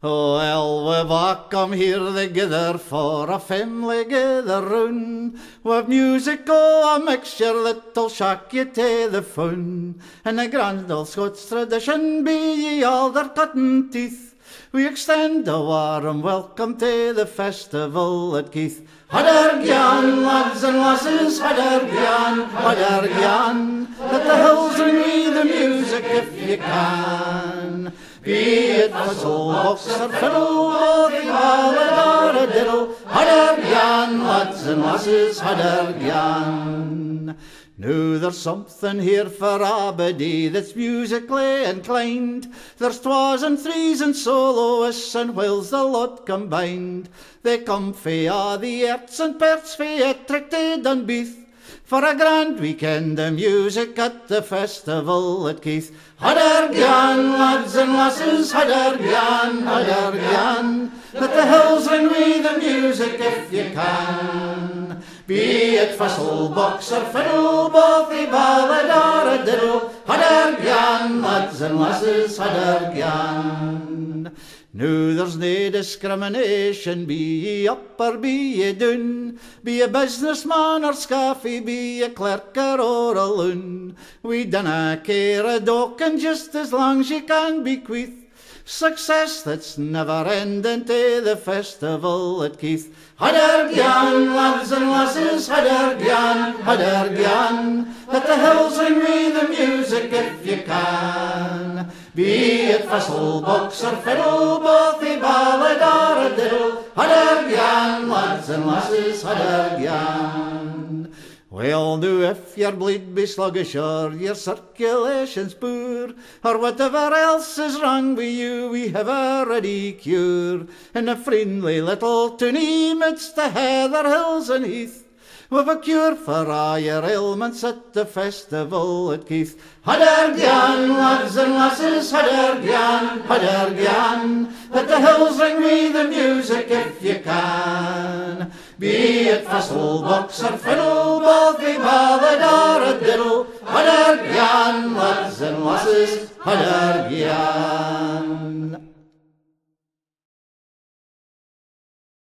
Oh, well, we've a come here together for a family gathering, with music, oh, a mixture that'll shock you to the fun. And a grand old Scots tradition be ye all their cutting teeth. We extend a warm welcome to the festival at Keith. Hadargian, lads and lasses, Hadargian, Hadargian. Let the hills ring with the music if you can. Be it whistle, box or fiddle, or the ballad or a diddle, Hadargian, lads and lasses, Hadargian. Now there's something here for abody that's musically inclined. There's twas and threes and soloists and whiles the lot combined. They come fae a' the arts and parts fae Ettrick to Dunbeath, for a grand weekend of music at the festival at Keith. Hadargian, lads and lasses, Hadargian, Hadargian. Let the hills ring with the music if you can. Be it whistle, box or fiddle, both a ballad or a diddle, Hadargian, lads and lasses, Hadargian. Now there's nae discrimination, be ye up or be ye down, be a businessman or scaffy, be a clerk or a loon. We dinna care a docken just as long as ye can be queeth. Success that's never ending to the festival at Keith. Hadargian, lads and lasses, Hadargian, Hadargian. Let the hills ring with the music if you can. Be it whistle, box or fiddle, both a ballad or a diddle, Hadargian, lads and lasses, Hadargian. Well, now if your bleed be sluggish or your circulation's poor, or whatever else is wrong with you, we have a ready cure. In a friendly little tooney midst the heather hills and heath, we've a cure for all your ailments at the festival at Keith. Hadargian, lads and lasses, Hadargian, Hadargian. Let the hills ring with the music if you can. Be it whistle, box or fiddle, both a ballad or a diddle, Hadargian, lads and lasses, Hadargian.